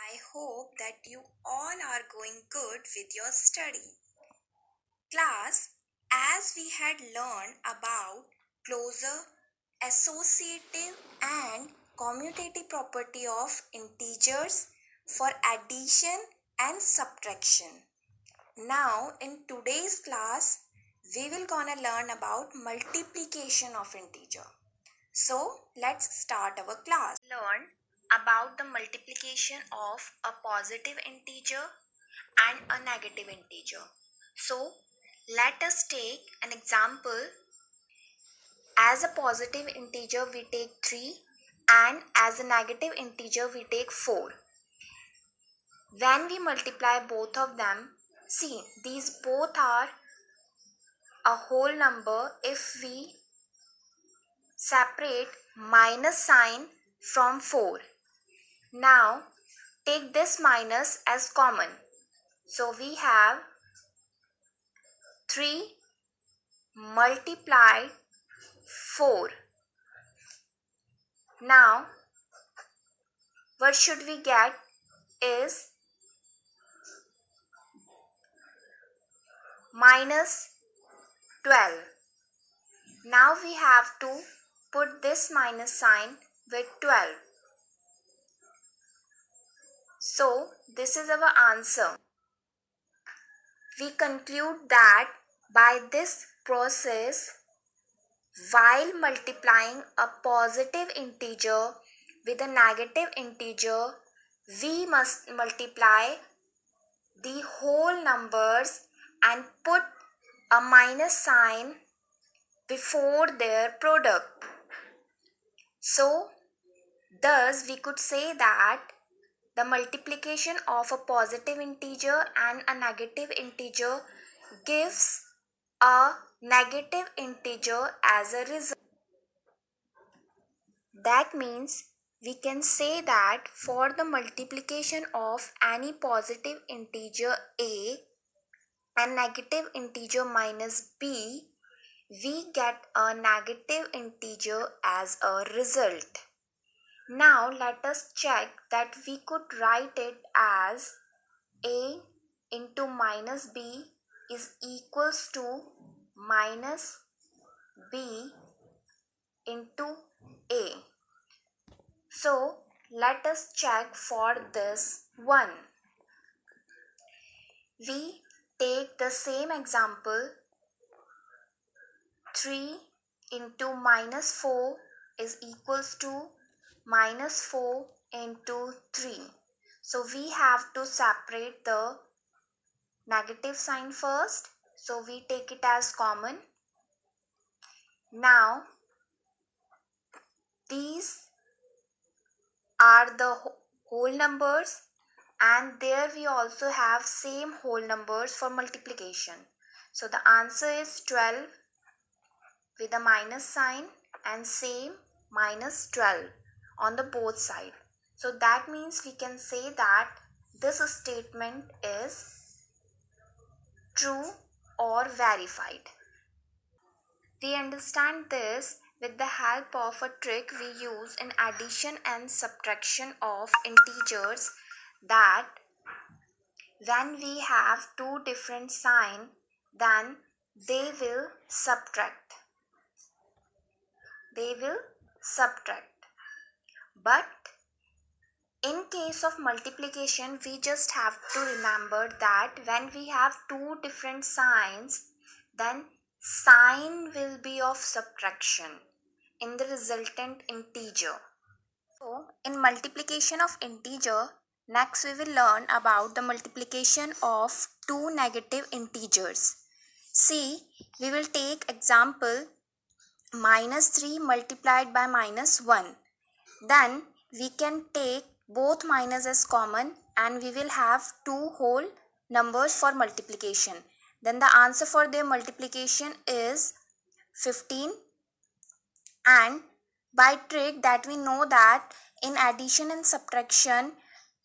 I hope that you all are going good with your study. Class, as we had learned about closure, associative and commutative property of integers for addition and subtraction. Now in today's class, we will gonna learn about multiplication of integer. So let's start our class. Learn about the multiplication of a positive integer and a negative integer. So let us take an example. As a positive integer we take 3 and as a negative integer we take 4. When we multiply both of them, see these both are a whole number if we separate minus sign from 4. Now take this minus as common. So we have 3 multiplied 4. Now what should we get is minus 12. Now we have to put this minus sign with 12. So this is our answer. We conclude that by this process, while multiplying a positive integer with a negative integer, we must multiply the whole numbers and put a minus sign before their product. So, thus we could say that the multiplication of a positive integer and a negative integer gives a negative integer as a result. That means we can say that for the multiplication of any positive integer a and negative integer minus b, we get a negative integer as a result. Now let us check that we could write it as a into minus b is equals to minus b into a. So let us check for this one. We take the same example. 3 into minus 4 is equals to minus 4 into 3. So we have to separate the negative sign first. So we take it as common. Now these are the whole numbers and there we also have same whole numbers for multiplication. So the answer is 12 with a minus sign and same minus 12 on the both side. So that means we can say that this statement is true or verified. We understand this with the help of a trick we use in addition and subtraction of integers, that when we have two different signs, then they will subtract. But in case of multiplication, we just have to remember that when we have two different signs, then sign will be of subtraction in the resultant integer. So in multiplication of integer, next we will learn about the multiplication of two negative integers. See, we will take example minus 3 multiplied by minus 1. Then we can take both minus as common and we will have two whole numbers for multiplication. Then the answer for their multiplication is 15. And by trick that we know that in addition and subtraction,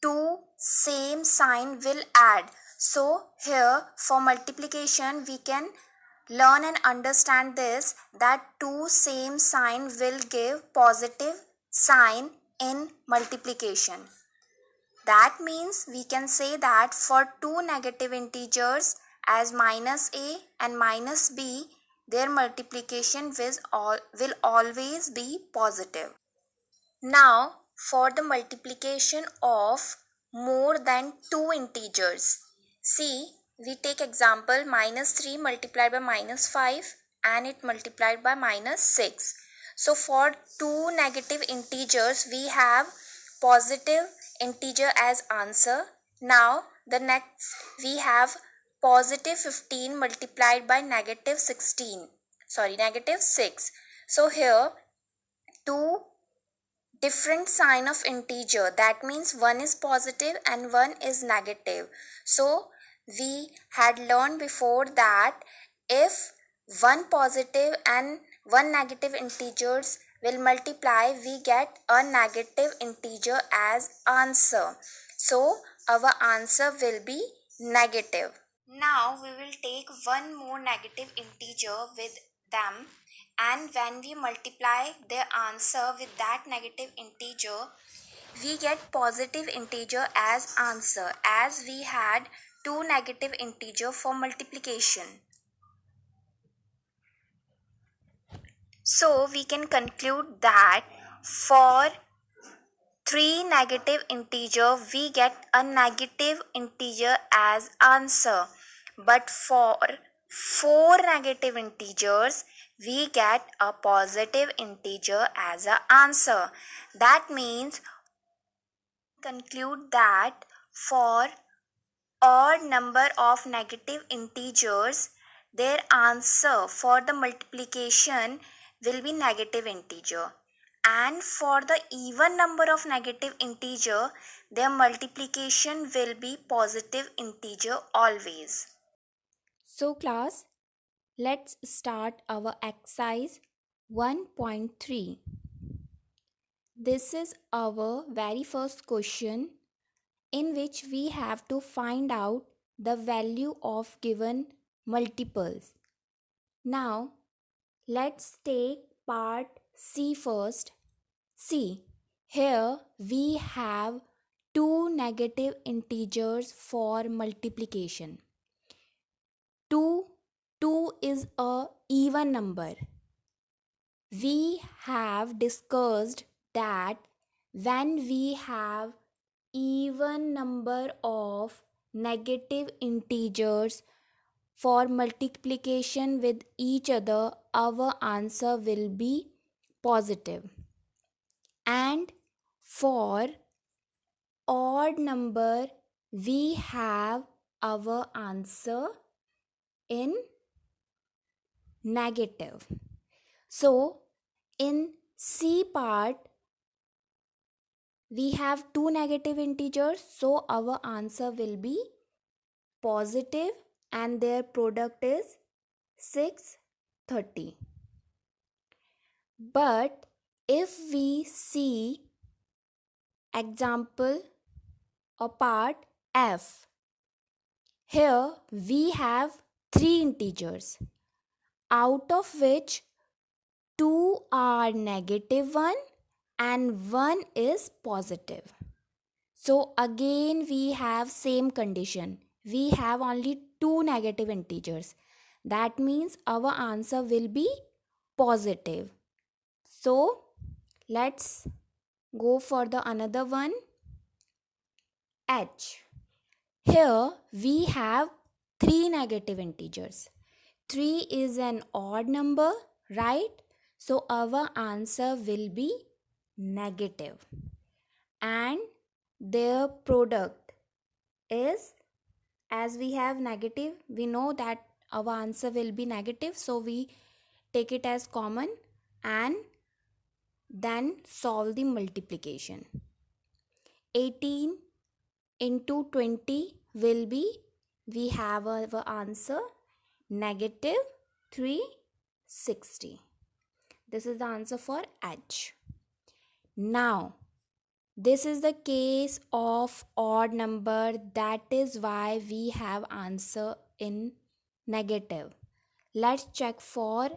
two same sign will add. So here for multiplication we can learn and understand this, that two same sign will give positive sign in multiplication. That means we can say that for two negative integers as minus a and minus b, their multiplication will always be positive. Now, for the multiplication of more than two integers, see, we take example minus 3 multiplied by minus 5 and it multiplied by minus 6. So, for two negative integers, we have positive integer as answer. Now, the next we have positive 15 multiplied by negative 6. So, here two different sign of integer, that means one is positive and one is negative. So we had learned before that if one positive and one negative integers will multiply, we get a negative integer as answer. So our answer will be negative. Now we will take one more negative integer with them, and when we multiply their answer with that negative integer, we get positive integer as answer, as we had two negative integer for multiplication. So we can conclude that for three negative integer we get a negative integer as answer, but for four negative integers we get a positive integer as a answer. That means conclude that for odd number of negative integers, their answer for the multiplication will be negative integer, and for the even number of negative integer, their multiplication will be positive integer always. So class, let's start our exercise 1.3. This is our very first question, in which we have to find out the value of given multiples. Now, let's take part C first. See, here we have two negative integers for multiplication. 2 is a even number. We have discussed that when we have even number of negative integers for multiplication with each other, our answer will be positive. And for odd number, we have our answer in negative. So in C part, we have two negative integers, so our answer will be positive and their product is 630. But if we see example or part F, here we have three integers, out of which two are negative 1 and 1 is positive. So again we have same condition. We have only two negative integers. That means our answer will be positive. So let's go for the another one, H. Here we have three negative integers. 3 is an odd number, right? So our answer will be negative. And their product is, as we have negative, we know that our answer will be negative, so we take it as common and then solve the multiplication. 18 into 20 will be, we have our answer negative 360. This is the answer for H. Now, this is the case of odd number, that is why we have answer in negative. Let's check for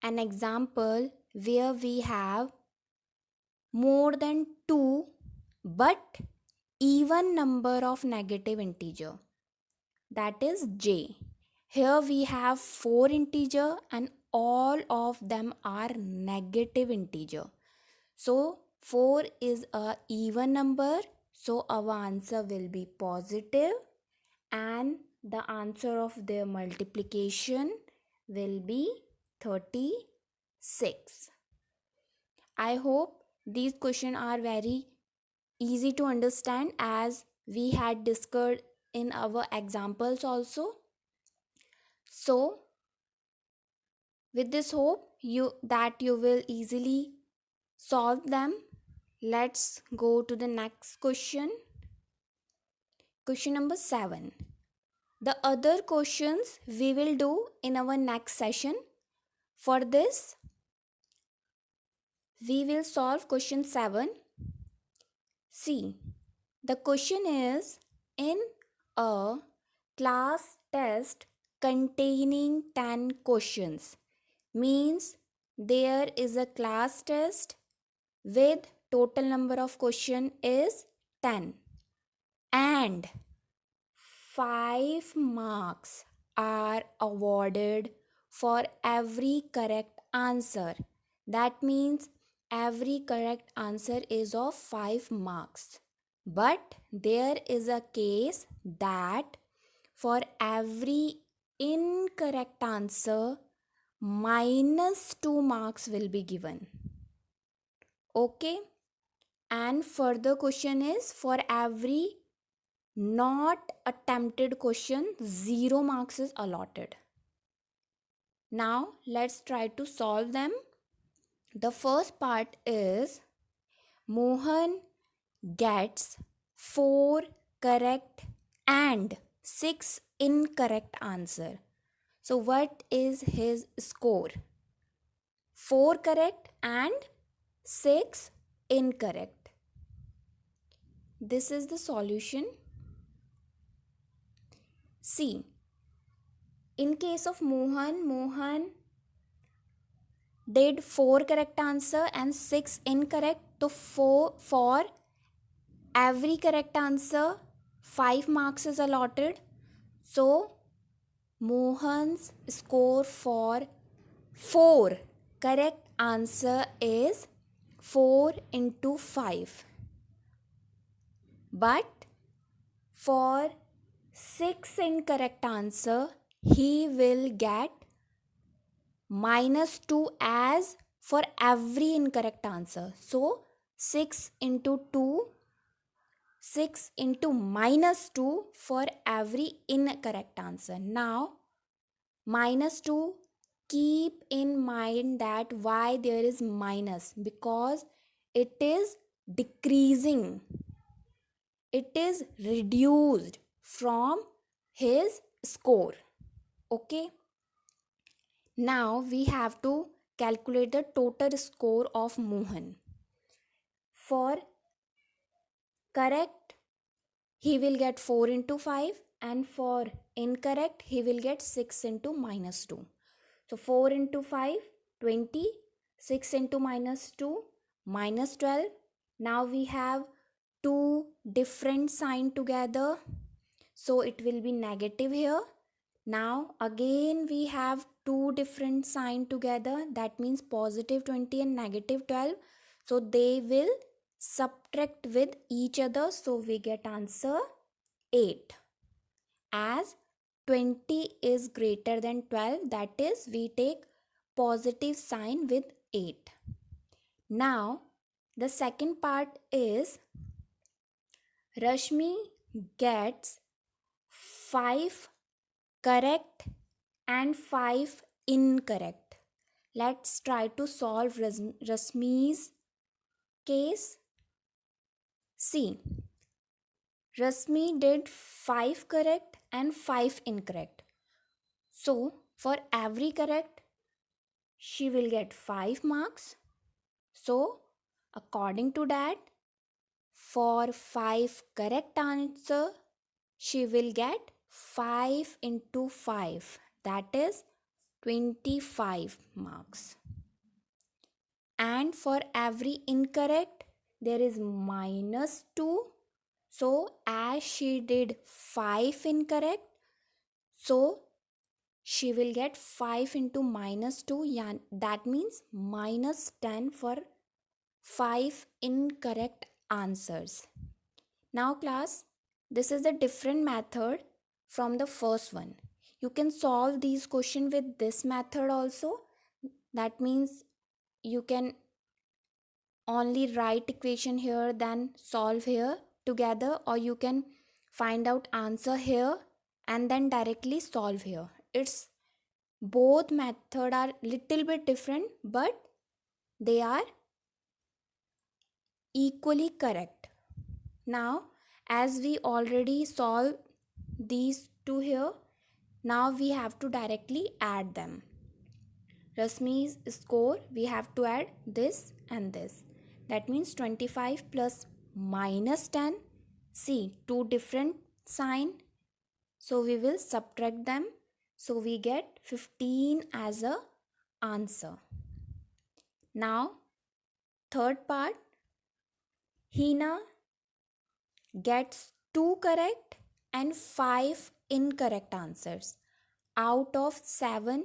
an example where we have more than 2 but even number of negative integer, that is j. Here we have 4 integer and all of them are negative integer. So 4 is a even number, so our answer will be positive and the answer of their multiplication will be 36. I hope these questions are very easy to understand as we had discussed in our examples also. So with this hope you will easily solve them. Let's go to the next question. Question number 7. The other questions we will do in our next session. For this, we will solve question 7. See, the question is, in a class test containing 10 questions, means there is a class test with total number of question is 10 and 5 marks are awarded for every correct answer. That means every correct answer is of 5 marks. But there is a case that for every incorrect answer, minus 2 marks will be given. Okay? And further question is, for every not attempted question, 0 marks is allotted. Now let's try to solve them. The first part is, Mohan gets 4 correct and 6 incorrect answer. So what is his score? 4 correct and 6 incorrect. This is the solution. See, in case of Mohan did 4 correct answer and 6 incorrect. So for every correct answer, 5 marks is allotted. So Mohan's score for 4 correct answer is 4 into 5. But for 6 incorrect answer, he will get minus 2 as for every incorrect answer. So 6 into 2, 6 into minus 2 for every incorrect answer. Now minus 2, keep in mind that why there is minus, because it is decreasing. It is reduced from his score. Okay. Now we have to calculate the total score of Mohan. For correct, he will get 4 into 5 and for incorrect, he will get 6 into minus 2. So 4 into 5, 20, 6 into minus 2, minus 12. Now we have two different sign together. So it will be negative here. Now again we have two different sign together, that means positive 20 and negative 12. So they will subtract with each other, so we get answer 8. As 20 is greater than 12, that is we take positive sign with 8. Now the second part is, Rashmi gets 5 correct and 5 incorrect. Let's try to solve Rasmi's case. See, Rasmi did 5 correct and 5 incorrect. So for every correct, she will get 5 marks. So according to that, for 5 correct answer, she will get 5 into 5, that is 25 marks. And for every incorrect, there is minus 2 So as she did 5 incorrect, so she will get 5 into minus 2, that means minus 10 for 5 incorrect answers. Now class, this is a different method from the first one. You can solve these questions with this method also. That means you can only write equation here then solve here together, or you can find out answer here and then directly solve here. It's both method are little bit different, but they are equally correct. Now as we already solved these two here, now we have to directly add them. Rasmi's score, we have to add this and this. That means 25 plus minus 10. See, two different sign. So we will subtract them. So we get 15 as a answer. Now, third part, Hina gets 2 correct and 5 incorrect answers out of 7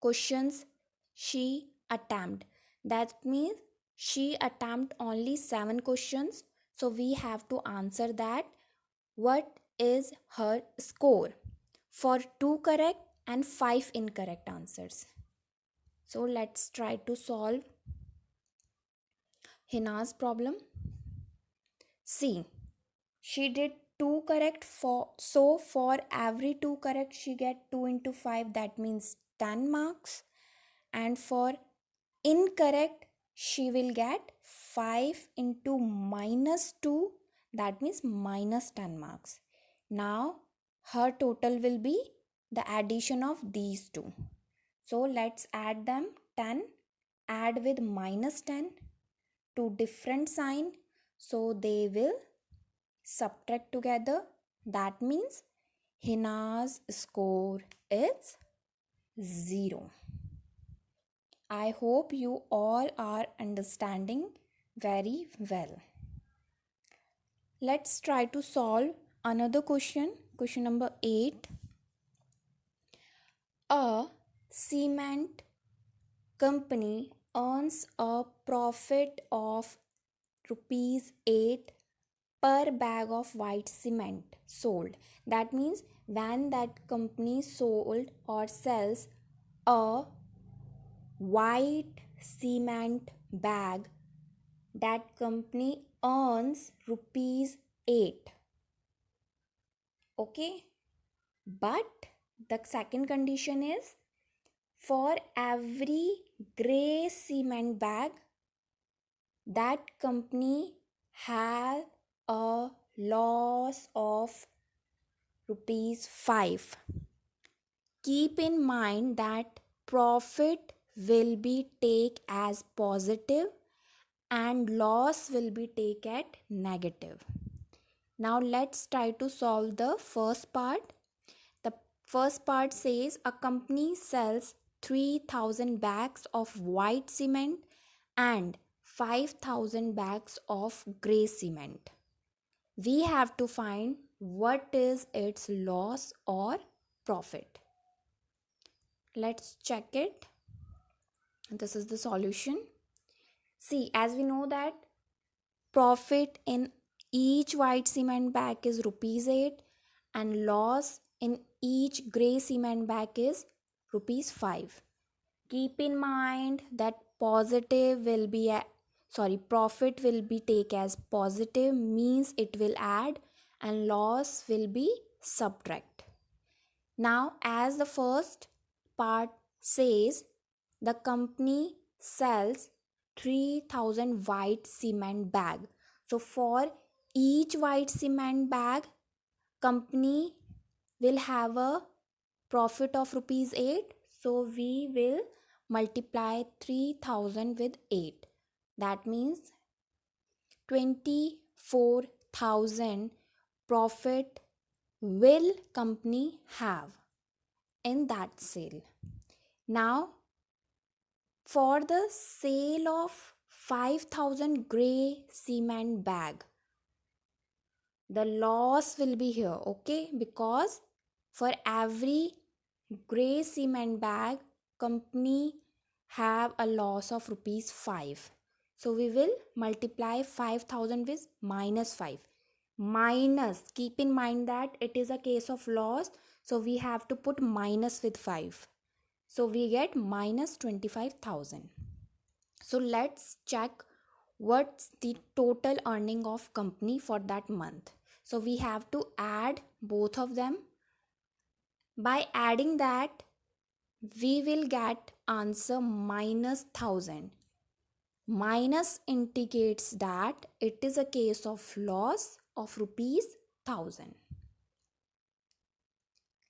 questions she attempted. That means she attempted only 7 questions. So we have to answer that. What is her score for 2 correct and 5 incorrect answers? So let's try to solve Hina's problem. See, she did 2 correct, for every 2 correct she get 2 into 5, that means 10 marks, and for incorrect she will get 5 into minus 2, that means minus 10 marks. Now her total will be the addition of these two. So let's add them. 10 add with minus 10, two different sign, so they will subtract together. That means Hina's score is 0. I hope you all are understanding very well. Let's try to solve another question. Question number 8. A cement company earns a profit of rupees 8 per bag of white cement sold. That means when that company sold or sells a white cement bag, that company earns rupees 8. Okay, but the second condition is for every gray cement bag, that company has a loss of rupees 5. Keep in mind that profit will be take as positive and loss will be take at negative. Now let's try to solve the first part. The first part says a company sells 3000 bags of white cement and 5000 bags of gray cement. We have to find what is its loss or profit. Let's check it. This is the solution. See, as we know that profit in each white cement bag is rupees 8 and loss in each gray cement bag is rupees 5. Keep in mind that profit will be take as positive, means it will add, and loss will be subtract. Now as the first part says, the company sells 3000 white cement bag. So for each white cement bag, company will have a profit of rupees 8. So we will multiply 3000 with 8. That means 24,000 profit will company have in that sale. Now for the sale of 5000 gray cement bag, the loss will be here, okay? Because for every gray cement bag, company have a loss of rupees 5. So we will multiply 5,000 with minus 5. Minus, keep in mind that it is a case of loss, so we have to put minus with 5. So we get minus 25,000. So let's check what's the total earning of company for that month. So we have to add both of them. By adding that, we will get answer minus 1000. Minus indicates that it is a case of loss of rupees 1000.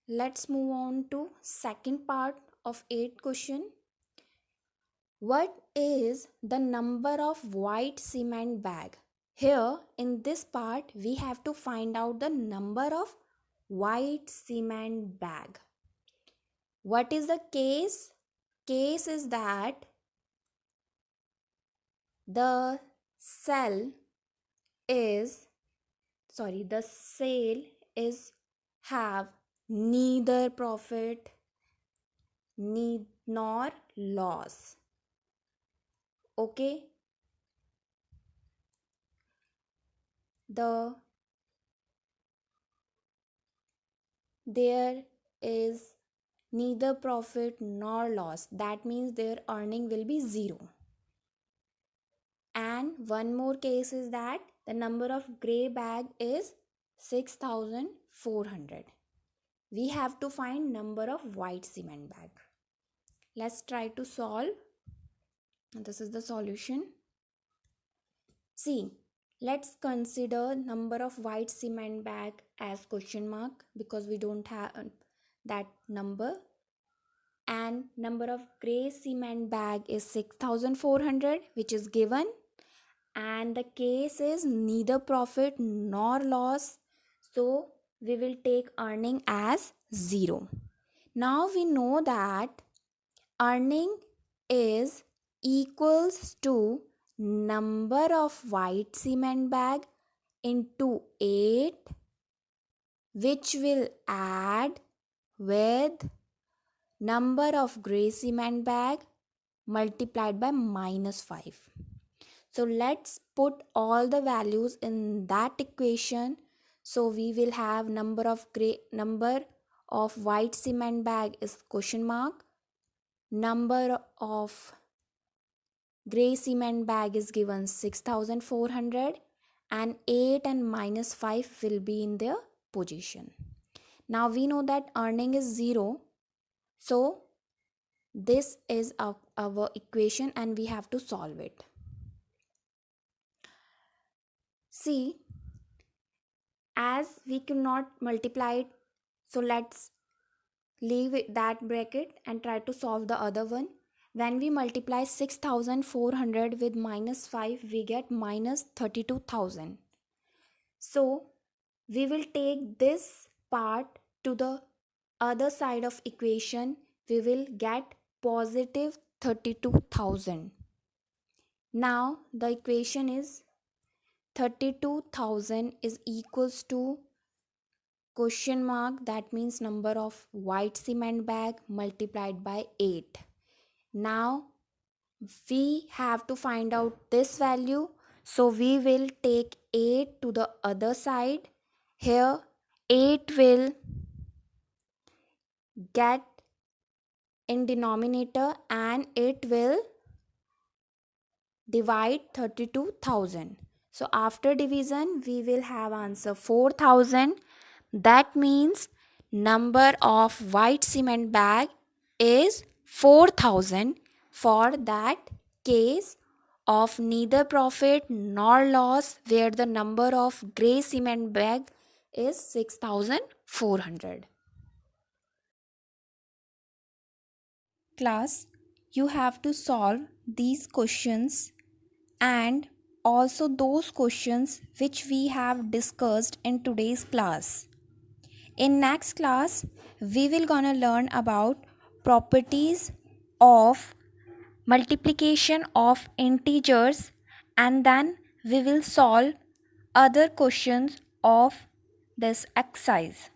Let's move on to second part of 8th question. What is the number of white cement bag? Here in this part we have to find out the number of white cement bag. What is the case? Case is that the sale is have neither profit nor loss. Okay, there is neither profit nor loss, that means their earning will be 0. And one more case is that the number of gray bag is 6,400. We have to find number of white cement bag. Let's try to solve. This is the solution. See, let's consider number of white cement bag as question mark because we don't have that number, and number of gray cement bag is 6,400, which is given, and the case is neither profit nor loss, so we will take earning as 0. Now we know that earning is equals to number of white cement bag into 8, which will add with number of gray cement bag multiplied by minus 5. So let's put all the values in that equation. So we will have number of white cement bag is question mark, number of gray cement bag is given 6,400, and 8 and minus 5 will be in their position. Now we know that earning is 0. So this is our equation and we have to solve it. See, as we cannot multiply it, so let's leave that bracket and try to solve the other one. When we multiply 6,400 with minus 5, we get minus 32,000. So we will take this part to the other side of equation. We will get positive 32,000. Now the equation is 32,000 is equals to question mark, that means number of white cement bag multiplied by 8. Now we have to find out this value, so we will take 8 to the other side. Here 8 will get in denominator and it will divide 32,000. So after division we will have answer 4,000. That means number of white cement bag is 4,000 for that case of neither profit nor loss, where the number of gray cement bag is 6,400. Class, you have to solve these questions and also those questions which we have discussed in today's class. In next class, we will gonna learn about properties of multiplication of integers, and then we will solve other questions of this exercise.